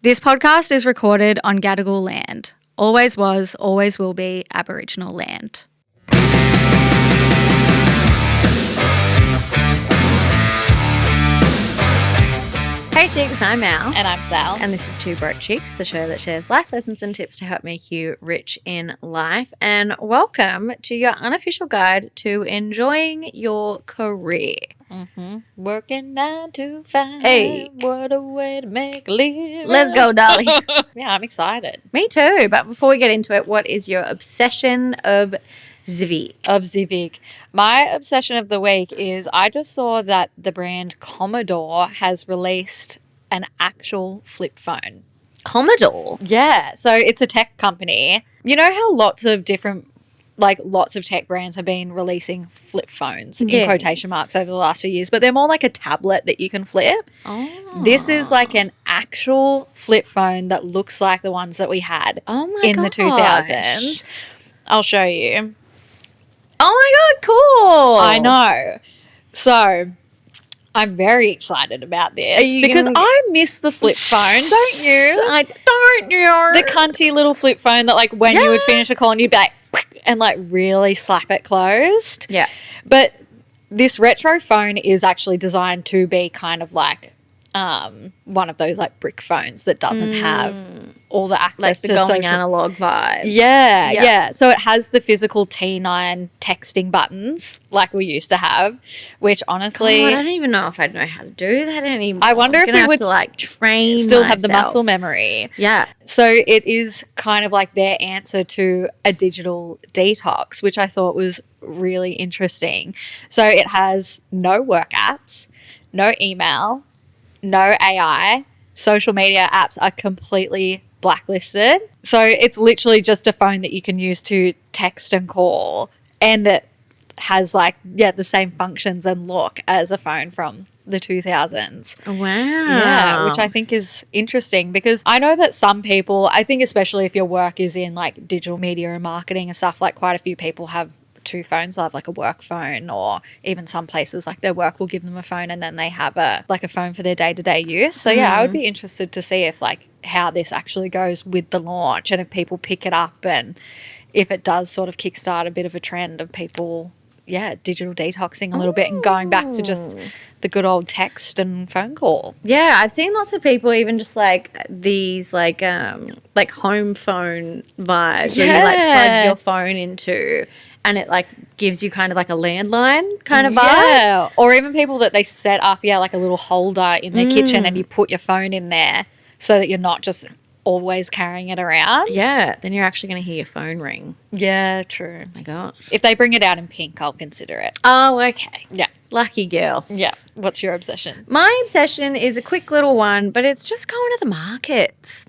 This podcast is recorded on Gadigal land. Always was, always will be Aboriginal land. Hey chicks, I'm Al. And I'm Sal. And this is Two Broke Chicks, the show that shares life lessons and tips to help make you rich in life. And welcome to your unofficial guide to enjoying your career. Working 9 to 5. Hey. What a way to make a living. Let's go, Dolly. Yeah, I'm excited. Me too. But before we get into it, what is your obsession of Zivik? My obsession of the week is I just saw that the brand Commodore has released an actual flip phone. Commodore? Yeah, so it's a tech company. You know how lots of tech brands have been releasing flip phones in Yes. quotation marks over the last few years, but they're more like a tablet that you can flip. Oh. This is like an actual flip phone that looks like the ones that we had in the 2000s. I'll show you. Oh my God, cool. I know. So I'm very excited about this because I miss the flip phone, don't you? I don't, you. The cunty little flip phone that like when you would finish a call and you'd be like and like really slap it closed. Yeah. But this retro phone is actually designed to be kind of like one of those like brick phones that doesn't have all the access like the to going social analog vibes. Yeah. So it has the physical T9 texting buttons like we used to have, which honestly, God, I don't even know if I'd know how to do that anymore. I wonder I'm if gonna we have would to like train still have the myself. muscle memory. Yeah. So it is kind of like their answer to a digital detox, which I thought was really interesting. So it has no work apps, no email, no AI. Social media apps are completely blacklisted. So it's literally just a phone that you can use to text and call. And it has like, the same functions and look as a phone from the 2000s. Wow. Yeah, which I think is interesting because I know that some people, I think especially if your work is in like digital media and marketing and stuff, like quite a few people have two phones. They'll have like a work phone, or even some places like their work will give them a phone and then they have a phone for their day-to-day use. So I would be interested to see if like how this actually goes with the launch and if people pick it up and if it does sort of kickstart a bit of a trend of people digital detoxing a little bit and going back to just the good old text and phone call. Yeah, I've seen lots of people even just like these like home phone vibes where you like plug your phone into and it like gives you kind of like a landline kind of vibe. Yeah, or even people that they set up like a little holder in their kitchen and you put your phone in there so that you're not just always carrying it around. Yeah, then you're actually going to hear your phone ring. Yeah, true. Oh my gosh. If they bring it out in pink, I'll consider it. Oh, okay. Yeah. Lucky girl. Yeah. What's your obsession? My obsession is a quick little one, but it's just going to the markets.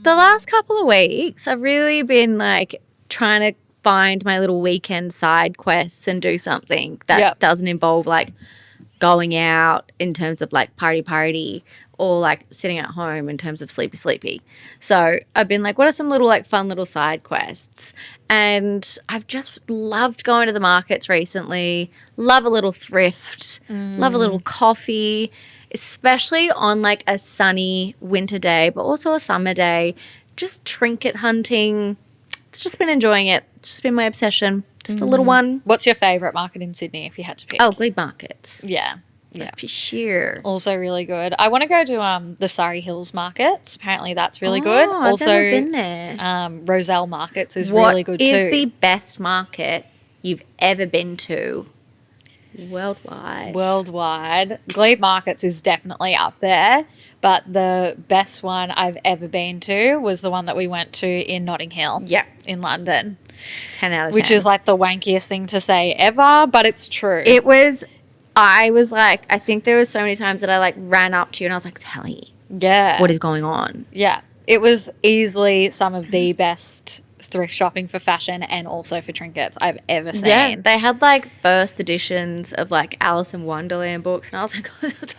The last couple of weeks, I've really been like trying to find my little weekend side quests and do something that doesn't involve like going out in terms of like party or like sitting at home in terms of sleepy. So I've been like, what are some little like fun little side quests? And I've just loved going to the markets recently. Love a little thrift. Love a little coffee, especially on like a sunny winter day, but also a summer day. Just trinket hunting. It's just been enjoying it. It's just been my obsession. Just a little one. What's your favourite market in Sydney if you had to pick? Oh, Glebe Markets. Yeah. Yeah. For sure. Also really good. I want to go to the Surrey Hills Markets. Apparently that's really good. Also, I've never been there. Roselle Markets is really good too. What is the best market you've ever been to worldwide? Glebe Markets is definitely up there, but the best one I've ever been to was the one that we went to in Notting Hill. Yeah. In London. 10 out of 10. Which is like the wankiest thing to say ever, but it's true. I was like, I think there was so many times that I like ran up to you and I was like, Tally, what is going on? Yeah. It was easily some of the best thrift shopping for fashion and also for trinkets I've ever seen. Yeah, they had like first editions of like Alice in Wonderland books and I was like,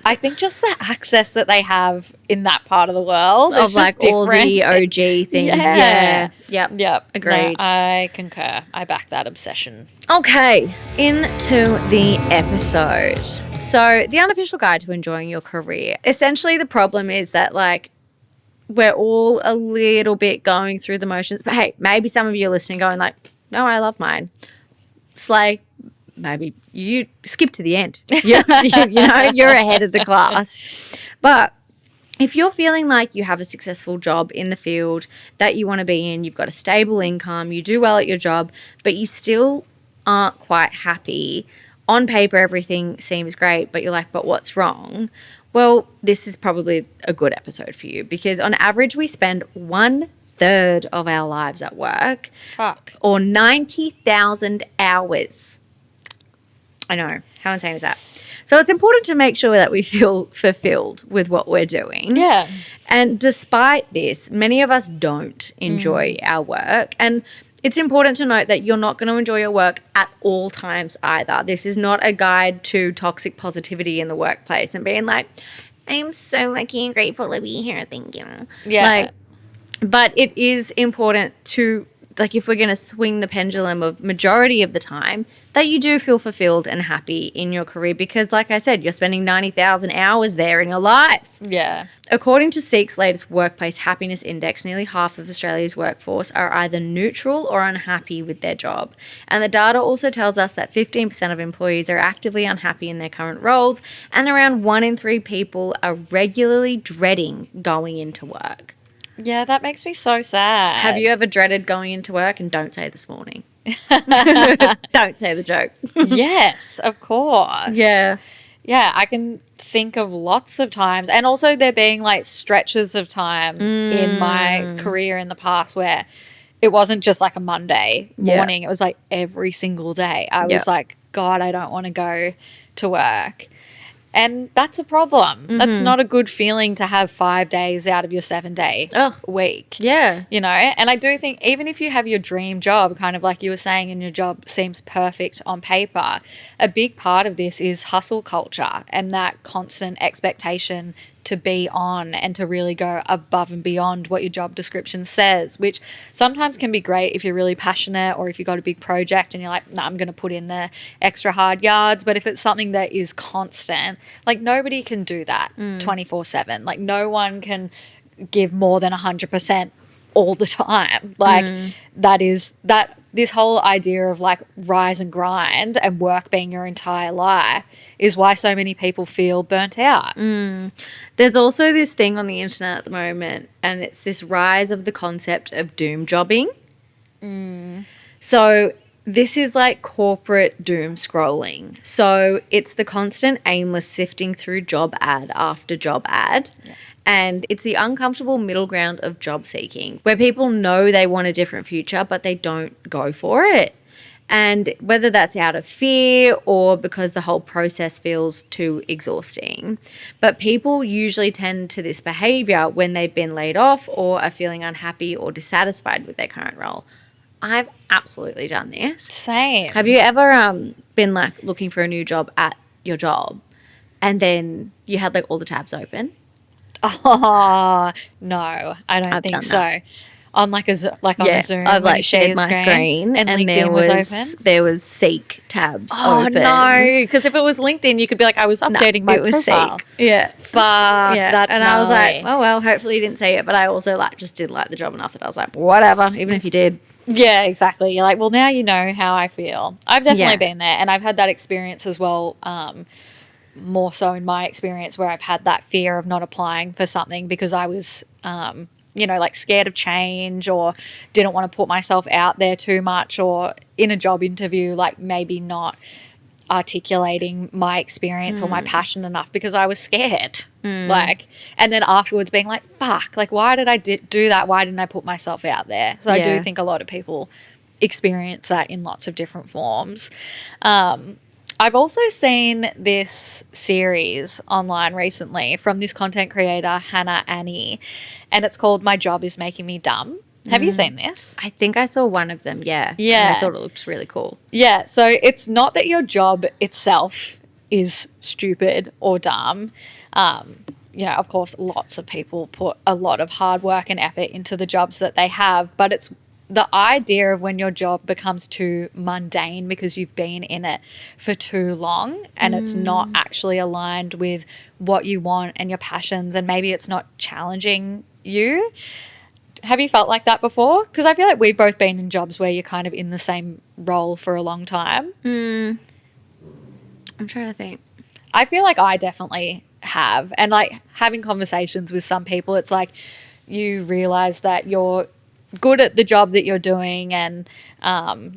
I think just the access that they have in that part of the world of like all the OG things. Yeah. Yep. Agreed. No, I concur. I back that obsession. Okay, into the episode. So the unofficial guide to enjoying your career. Essentially the problem is that like we're all a little bit going through the motions. But hey, maybe some of you are listening going like, no, I love mine. Slay. Maybe you skip to the end. You're ahead of the class. But if you're feeling like you have a successful job in the field that you want to be in, you've got a stable income, you do well at your job, but you still aren't quite happy, on paper everything seems great, but you're like, but what's wrong? Well, this is probably a good episode for you, because on average we spend 1/3 of our lives at work. Fuck. Or 90,000 hours. I know. How insane is that? So it's important to make sure that we feel fulfilled with what we're doing. Yeah. And despite this, many of us don't enjoy our work. And it's important to note that you're not going to enjoy your work at all times either. This is not a guide to toxic positivity in the workplace and being like, I'm so lucky and grateful to be here. Thank you. Yeah. But it is important to, like, if we're going to swing the pendulum of majority of the time, that you do feel fulfilled and happy in your career because, like I said, you're spending 90,000 hours there in your life. Yeah. According to Seek's latest Workplace Happiness Index, nearly half of Australia's workforce are either neutral or unhappy with their job. And the data also tells us that 15% of employees are actively unhappy in their current roles, and around 1 in 3 people are regularly dreading going into work. Yeah, that makes me so sad. Have you ever dreaded going into work? And don't say this morning. Don't say the joke. Yes, of course. Yeah. Yeah, I can think of lots of times. And also there being like stretches of time in my career in the past where it wasn't just like a Monday morning. It was like every single day. I was like, God, I don't want to go to work. And that's a problem. That's not a good feeling to have 5 days out of your 7-day week. Yeah. You know, and I do think even if you have your dream job, kind of like you were saying, and your job seems perfect on paper, a big part of this is hustle culture and that constant expectation to be on and to really go above and beyond what your job description says, which sometimes can be great if you're really passionate or if you've got a big project and you're like, nah, I'm going to put in the extra hard yards. But if it's something that is constant, like nobody can do that 24/7. Like no one can give more than 100% all the time. Like this whole idea of like rise and grind and work being your entire life is why so many people feel burnt out. There's also this thing on the internet at the moment, and it's this rise of the concept of doom jobbing. So this is like corporate doom scrolling. So it's the constant aimless sifting through job ad after job ad. Yeah. And it's the uncomfortable middle ground of job seeking where people know they want a different future, but they don't go for it. And whether that's out of fear or because the whole process feels too exhausting. But people usually tend to this behavior when they've been laid off or are feeling unhappy or dissatisfied with their current role. I've absolutely done this. Same. Have you ever been like looking for a new job at your job and then you had like all the tabs open? Oh, no, I don't think so. That. On like a Zoom, I've like shared my screen and LinkedIn was open. There was Seek tabs open. Oh no, because if it was LinkedIn, you could be like, I was updating my profile. Seek. Yeah, fuck. Yeah. That's and I was like, oh well, hopefully you didn't see it, but I also like just didn't like the job enough that I was like, whatever, even if you did. Yeah, exactly. You're like, well, now you know how I feel. I've definitely been there, and I've had that experience as well. More so in my experience where I've had that fear of not applying for something because I was, like scared of change or didn't want to put myself out there too much, or in a job interview, like maybe not articulating my experience or my passion enough because I was scared. Like, and then afterwards being like, fuck, like why did I do that? Why didn't I put myself out there? So I do think a lot of people experience that in lots of different forms. I've also seen this series online recently from this content creator, Hannah Annie, and it's called My Job is Making Me Dumb. Have you seen this? I think I saw one of them, yeah. Yeah. And I thought it looked really cool. Yeah, so it's not that your job itself is stupid or dumb. Of course, lots of people put a lot of hard work and effort into the jobs that they have, but it's the idea of when your job becomes too mundane because you've been in it for too long and it's not actually aligned with what you want and your passions, and maybe it's not challenging you. Have you felt like that before? Because I feel like we've both been in jobs where you're kind of in the same role for a long time. I'm trying to think. I feel like I definitely have. And like having conversations with some people, it's like you realize that you're good at the job that you're doing and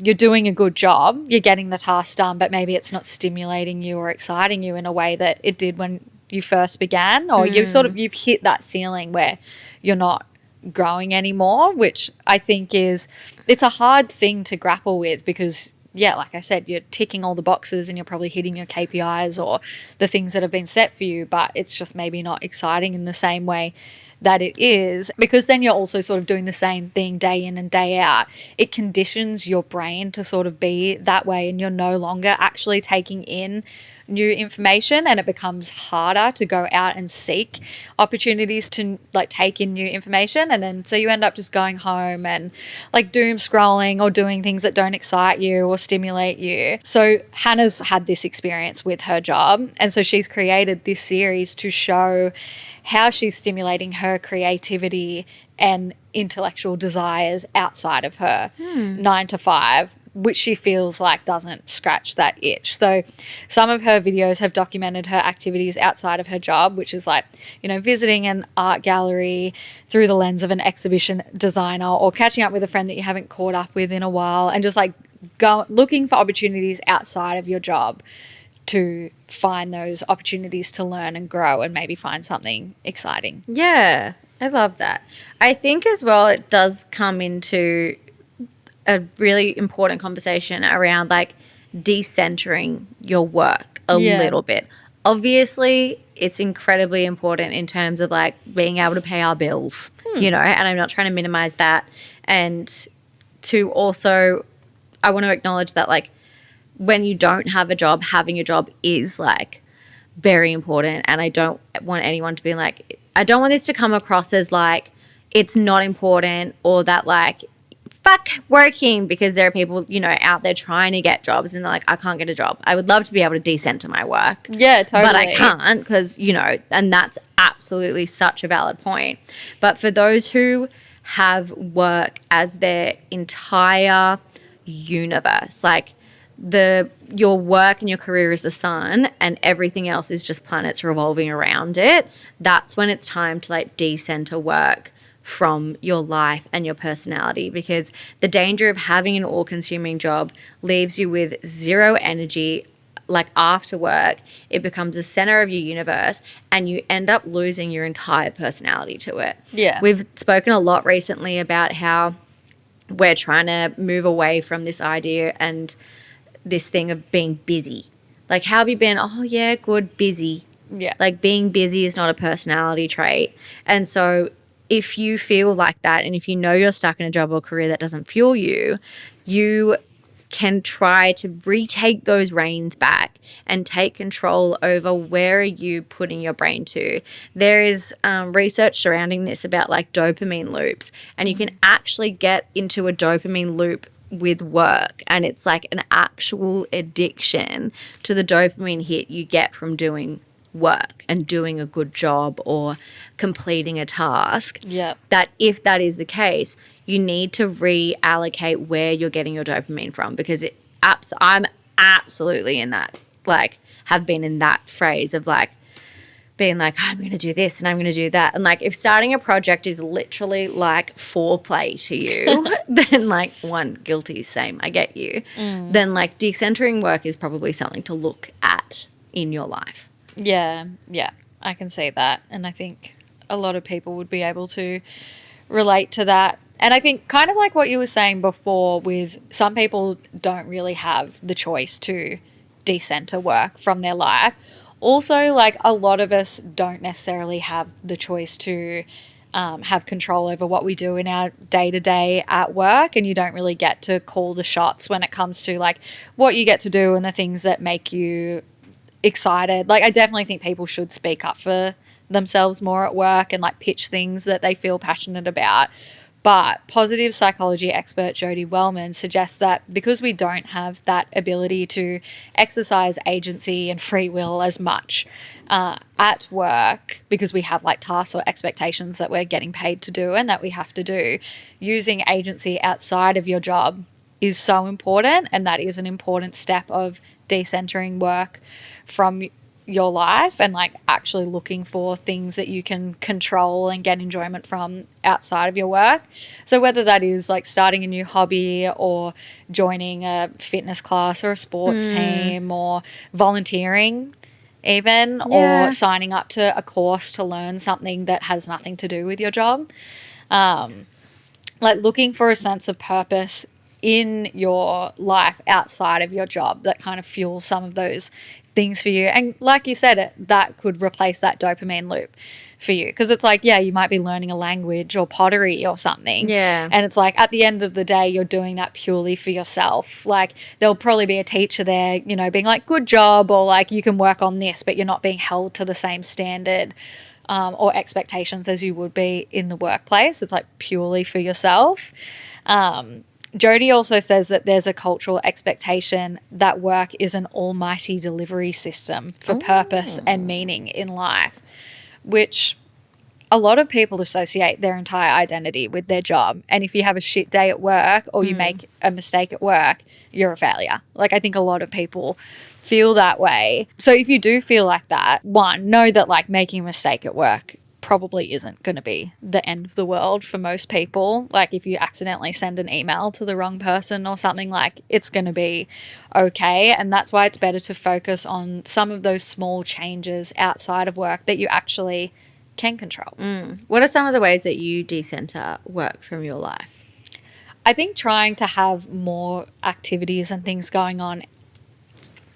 you're doing a good job. You're getting the task done, but maybe it's not stimulating you or exciting you in a way that it did when you first began, or you've hit that ceiling where you're not growing anymore, which I think it's a hard thing to grapple with because, yeah, like I said, you're ticking all the boxes and you're probably hitting your KPIs or the things that have been set for you, but it's just maybe not exciting in the same way that it is, because then you're also sort of doing the same thing day in and day out. It conditions your brain to sort of be that way, and you're no longer actually taking in new information, and it becomes harder to go out and seek opportunities to like take in new information. And then so you end up just going home and like doom scrolling or doing things that don't excite you or stimulate you. So Hannah's had this experience with her job, and so she's created this series to show how she's stimulating her creativity and intellectual desires outside of her 9 to 5, which she feels like doesn't scratch that itch. So some of her videos have documented her activities outside of her job, which is like, you know, visiting an art gallery through the lens of an exhibition designer, or catching up with a friend that you haven't caught up with in a while, and just like looking for opportunities outside of your job to find those opportunities to learn and grow and maybe find something exciting. Yeah, I love that. I think as well it does come into a really important conversation around like decentering your work a little bit. Obviously, it's incredibly important in terms of like being able to pay our bills, you know, and I'm not trying to minimize that. And to also, I want to acknowledge that like when you don't have a job, having a job is like very important. And I don't want anyone to be like, I don't want this to come across as like it's not important, or that like fuck working, because there are people, you know, out there trying to get jobs and they're like, I can't get a job. I would love to be able to decenter my work. Yeah, totally. But I can't because, you know, and that's absolutely such a valid point. But for those who have work as their entire universe, like your work and your career is the sun and everything else is just planets revolving around it, that's when it's time to like decenter work from your life and your personality, because the danger of having an all-consuming job leaves you with zero energy. Like after work, it becomes the center of your universe and you end up losing your entire personality to it. Yeah. We've spoken a lot recently about how we're trying to move away from this idea and this thing of being busy. Like, how have you been? Oh, yeah, good, busy. Yeah. Like, being busy is not a personality trait. And so if you feel like that, and if you know you're stuck in a job or career that doesn't fuel you, you can try to retake those reins back and take control over where are you putting your brain to. There is research surrounding this about like dopamine loops, and you can actually get into a dopamine loop with work, and it's like an actual addiction to the dopamine hit you get from doing work and doing a good job or completing a task. Yeah. That if that is the case, you need to reallocate where you're getting your dopamine from, because I'm absolutely in that, like, have been in that phrase of like being like, I'm going to do this and I'm going to do that. And like, if starting a project is literally like foreplay to you, then like, one, guilty, same, I get you. Then like decentering work is probably something to look at in your life. Yeah, I can see that. And I think a lot of people would be able to relate to that. And I think kind of like what you were saying before, with some people don't really have the choice to decenter work from their life. Also, like, a lot of us don't necessarily have the choice to have control over what we do in our day-to-day at work, and you don't really get to call the shots when it comes to like what you get to do and the things that make you excited. Like, I definitely think people should speak up for themselves more at work and like pitch things that they feel passionate about. But positive psychology expert Jodie Wellman suggests that because we don't have that ability to exercise agency and free will as much at work, because we have like tasks or expectations that we're getting paid to do and that we have to do, using agency outside of your job is so important. And that is an important step of decentering work from your life and like actually looking for things that you can control and get enjoyment from outside of your work. So whether that is like starting a new hobby or joining a fitness class or a sports team or volunteering even, or signing up to a course to learn something that has nothing to do with your job. Like looking for a sense of purpose in your life outside of your job that kind of fuels some of those things for you. And like you said, that could replace that dopamine loop for you, because it's like, yeah, you might be learning a language or pottery or something, and it's like at the end of the day you're doing that purely for yourself. Like there'll probably be a teacher there, you know, being like, good job, or like you can work on this, but you're not being held to the same standard or expectations as you would be in the workplace. It's like purely for yourself. Jodie also says that there's a cultural expectation that work is an almighty delivery system for purpose and meaning in life, which a lot of people associate their entire identity with their job. And if you have a shit day at work or you make a mistake at work, you're a failure. Like I think a lot of people feel that way. So if you do feel like that, one, know that like making a mistake at work probably isn't going to be the end of the world for most people. Like if you accidentally send an email to the wrong person or something, like it's going to be okay. And that's why it's better to focus on some of those small changes outside of work that you actually can control. What are some of the ways that you decenter work from your life? I think trying to have more activities and things going on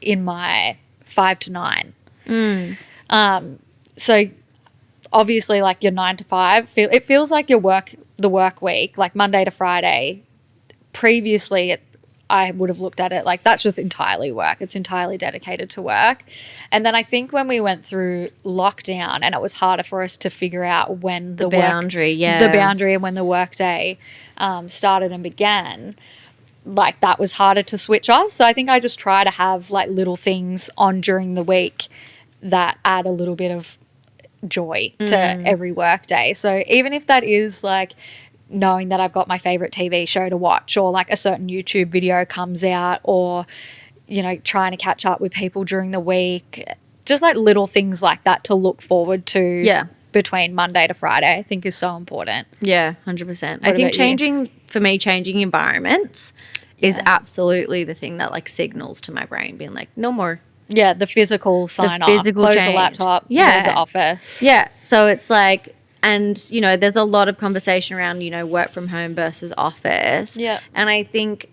in my 5 to 9. So obviously, like your 9 to 5, it feels like the work week, like Monday to Friday. Previously, I would have looked at it like that's just entirely work. It's entirely dedicated to work. And then I think when we went through lockdown and it was harder for us to figure out when the boundary and when the work day started and began, like that was harder to switch off. So I think I just try to have like little things on during the week that add a little bit of joy to every work day. So even if that is like knowing that I've got my favorite TV show to watch, or like a certain YouTube video comes out, or you know, trying to catch up with people during the week, just like little things like that to look forward to between Monday to Friday, I think is so important. 100%. I think changing environments is absolutely the thing that like signals to my brain being like, no more. Yeah, the physical sign off, close the laptop, leave the office. Yeah, so it's like, and, you know, there's a lot of conversation around, you know, work from home versus office. Yeah. And I think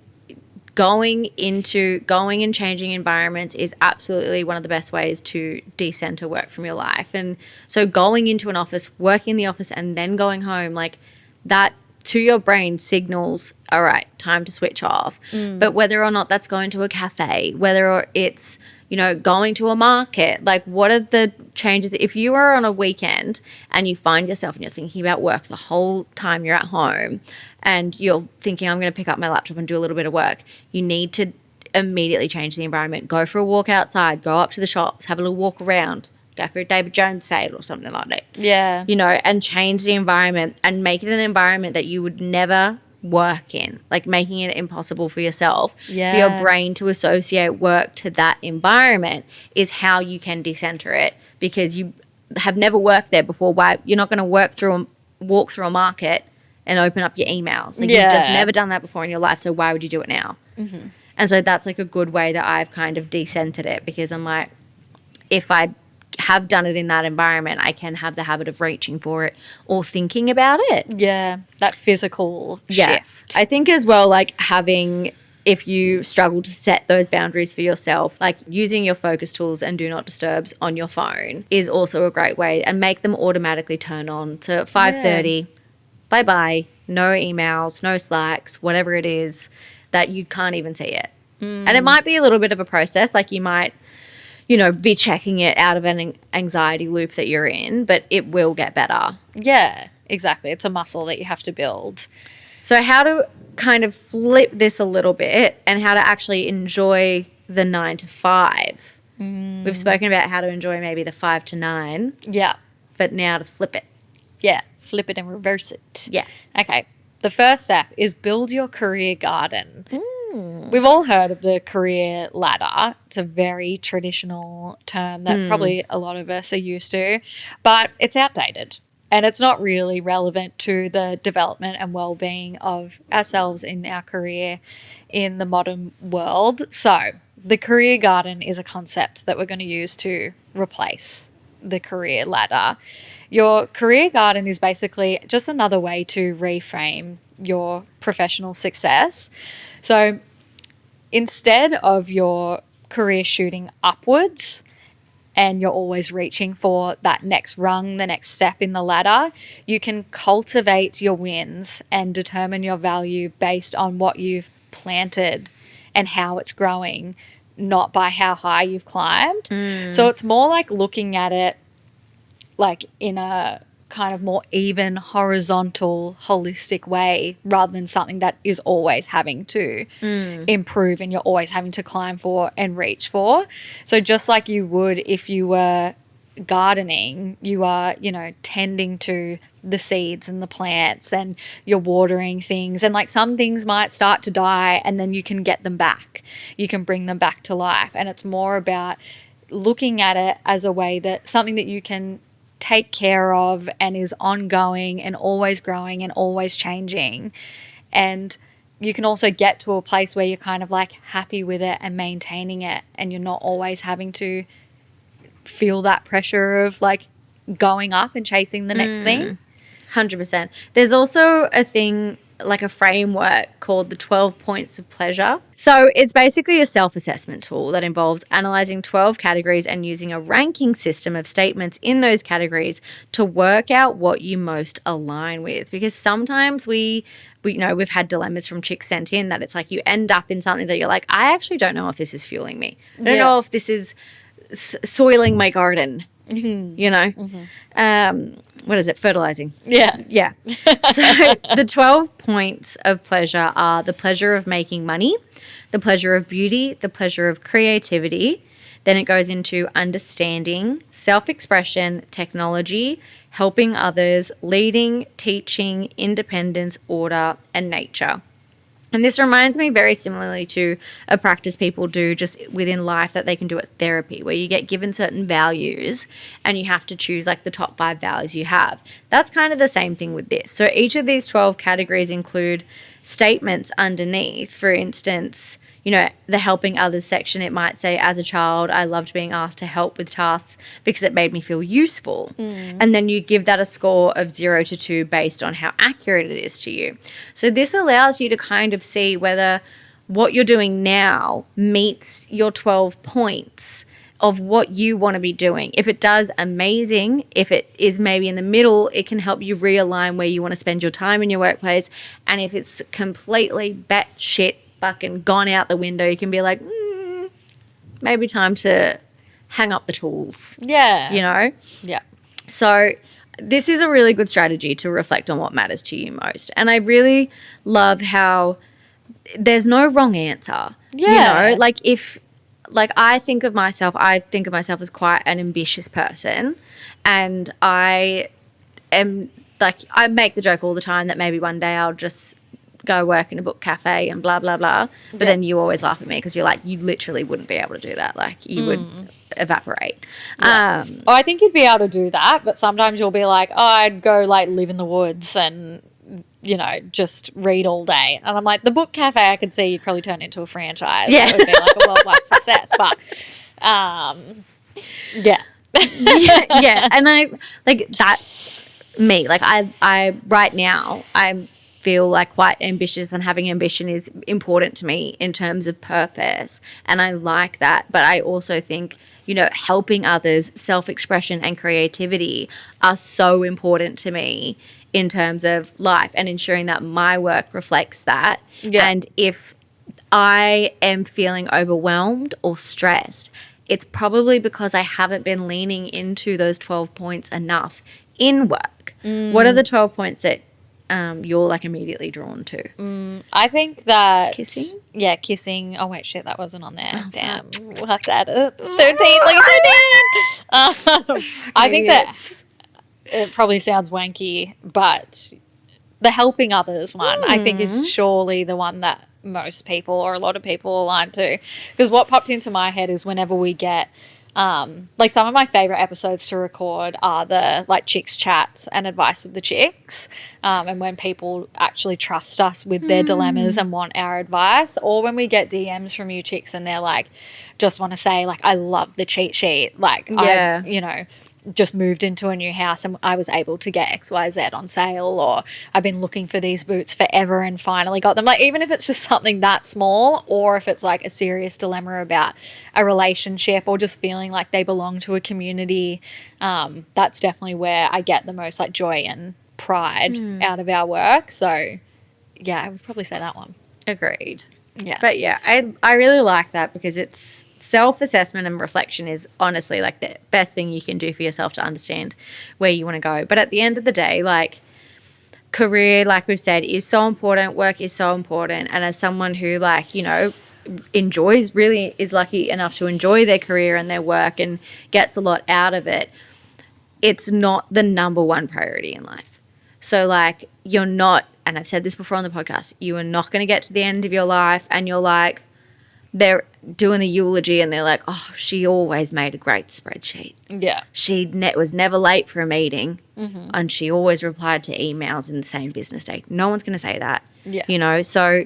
going and changing environments is absolutely one of the best ways to decenter work from your life. And so going into an office, working in the office and then going home, like that to your brain signals, all right, time to switch off. But whether or not that's going to a cafe, whether it's, you know, going to a market, like what are the changes? If you are on a weekend and you find yourself and you're thinking about work the whole time you're at home and you're thinking, I'm going to pick up my laptop and do a little bit of work, you need to immediately change the environment. Go for a walk outside, go up to the shops, have a little walk around, go for a David Jones sale or something like that. Yeah. You know, and change the environment and make it an environment that you would never work in, like making it impossible for yourself. For your brain to associate work to that environment is how you can decenter it, because you have never worked there before. Why you're not going to walk through a market and open up your emails? Like you've just never done that before in your life, so why would you do it now? And so that's like a good way that I've kind of decentered it, because I'm like, if I have done it in that environment, I can have the habit of reaching for it or thinking about it. Yeah, that physical shift. I think as well, like having, if you struggle to set those boundaries for yourself, like using your focus tools and do not disturbs on your phone is also a great way, and make them automatically turn on to 5:30. Bye-bye. No emails, no Slacks, whatever it is that you can't even see it. And it might be a little bit of a process. Like you might, you know, be checking it out of an anxiety loop that you're in, but it will get better. Yeah. exactly. It's a muscle that you have to build. So how to kind of flip this a little bit and how to actually enjoy the 9 to 5. We've spoken about how to enjoy maybe the 5 to 9. Yeah. But now to flip it. Yeah. Flip it and reverse it. Yeah. Okay. The first step is build your career garden. We've all heard of the career ladder. It's a very traditional term that probably a lot of us are used to, but it's outdated and it's not really relevant to the development and well-being of ourselves in our career in the modern world. So the career garden is a concept that we're going to use to replace the career ladder. Your career garden is basically just another way to reframe your professional success. So instead of your career shooting upwards and you're always reaching for that next rung, the next step in the ladder, you can cultivate your wins and determine your value based on what you've planted and how it's growing, not by how high you've climbed. So it's more like looking at it like in a kind of more even, horizontal, holistic way rather than something that is always having to improve and you're always having to climb for and reach for. So just like you would if you were gardening, you are, tending to the seeds and the plants and you're watering things, and like some things might start to die and then you can get them back. You can bring them back to life, and it's more about looking at it as a way that something that you can take care of and is ongoing and always growing and always changing. And you can also get to a place where you're kind of like happy with it and maintaining it, and you're not always having to feel that pressure of like going up and chasing the next thing. 100%. There's also a thing, like a framework called the 12 points of pleasure. So it's basically a self-assessment tool that involves analyzing 12 categories and using a ranking system of statements in those categories to work out what you most align with. Because sometimes we've had dilemmas from chicks sent in that it's like you end up in something that you're like, I actually don't know if this is fueling me. I don't know if this is soiling my garden. What is it? Fertilizing. Yeah. Yeah. So the 12 points of pleasure are the pleasure of making money, the pleasure of beauty, the pleasure of creativity. Then it goes into understanding, self-expression, technology, helping others, leading, teaching, independence, order, and nature. And this reminds me very similarly to a practice people do just within life that they can do at therapy, where you get given certain values and you have to choose like the top 5 values you have. That's kind of the same thing with this. So each of these 12 categories include statements underneath. For instance, the helping others section, it might say, as a child, I loved being asked to help with tasks because it made me feel useful. And then you give that a score of 0 to 2 based on how accurate it is to you. So this allows you to kind of see whether what you're doing now meets your 12 points of what you want to be doing. If it does, amazing. If it is maybe in the middle, it can help you realign where you want to spend your time in your workplace. And if it's completely batshit fucking gone out the window, you can be like, maybe time to hang up the tools. Yeah. Yeah. So this is a really good strategy to reflect on what matters to you most. And I really love how there's no wrong answer. Yeah. I think of myself as quite an ambitious person, and I am like, I make the joke all the time that maybe one day I'll just go work in a book cafe and blah, blah, blah. But then you always laugh at me because you're like, you literally wouldn't be able to do that. Like you would evaporate. Yeah. I think you'd be able to do that, but sometimes you'll be like, I'd go like live in the woods and, just read all day. And I'm like, the book cafe, I could see you'd probably turn into a franchise. Yeah. It would be like a worldwide success. But, yeah. yeah. And that's me. Like I right now, I feel like quite ambitious, and having ambition is important to me in terms of purpose. And I like that. But I also think, helping others, self-expression and creativity are so important to me in terms of life and ensuring that my work reflects that. Yeah. And if I am feeling overwhelmed or stressed, it's probably because I haven't been leaning into those 12 points enough in work, what are the 12 points that you're like immediately drawn to? I think that Kissing? Yeah, kissing. Oh wait, shit, that wasn't on there. Oh, damn, we'll have to add it. 13. Look at 13. I think that it probably sounds wanky, but the helping others one, I think, is surely the one that most people or a lot of people align to. Because what popped into my head is whenever we get like some of my favorite episodes to record are the like chicks chats and advice with the chicks, and when people actually trust us with their dilemmas and want our advice, or when we get DMs from you chicks and they're like, just want to say like, I love the cheat sheet, like I've, you know, just moved into a new house and I was able to get XYZ on sale, or I've been looking for these boots forever and finally got them. Like, even if it's just something that small, or if it's like a serious dilemma about a relationship or just feeling like they belong to a community, that's definitely where I get the most like joy and pride out of our work. So yeah, I would probably say that one. Agreed. Yeah. But yeah, I really like that because it's self-assessment and reflection is honestly like the best thing you can do for yourself to understand where you want to go. But at the end of the day, like, career, like we've said, is so important. Work is so important. And as someone who, like, you know, really is lucky enough to enjoy their career and their work and gets a lot out of it, it's not the number one priority in life. So, like, you're not, and I've said this before on the podcast, you are not going to get to the end of your life and you're like, they're doing the eulogy and they're like, oh, she always made a great spreadsheet. Yeah. She was never late for a meeting and she always replied to emails in the same business day. No one's going to say that. Yeah. You know, so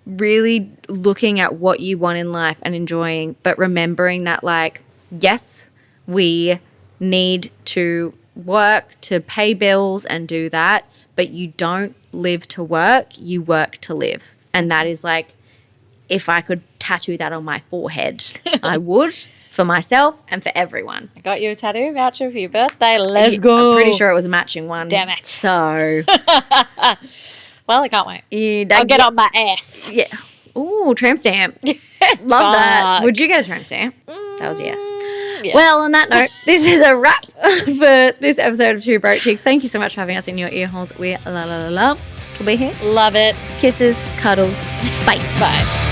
really looking at what you want in life and enjoying, but remembering that, like, yes, we need to work to pay bills and do that, but you don't live to work, you work to live. And that is like, if I could tattoo that on my forehead, I would, for myself and for everyone. I got you a tattoo voucher for your birthday. Let's go. I'm pretty sure it was a matching one. Damn it. So. Well, I can't wait. I'll get on my ass. Yeah. Ooh, tramp stamp. Love that. Would you get a tramp stamp? That was a yes. Yeah. Well, on that note, this is a wrap for this episode of Two Broke Chicks. Thank you so much for having us in your ear holes. We love to be here. Love it. Kisses, cuddles. Bye. Bye.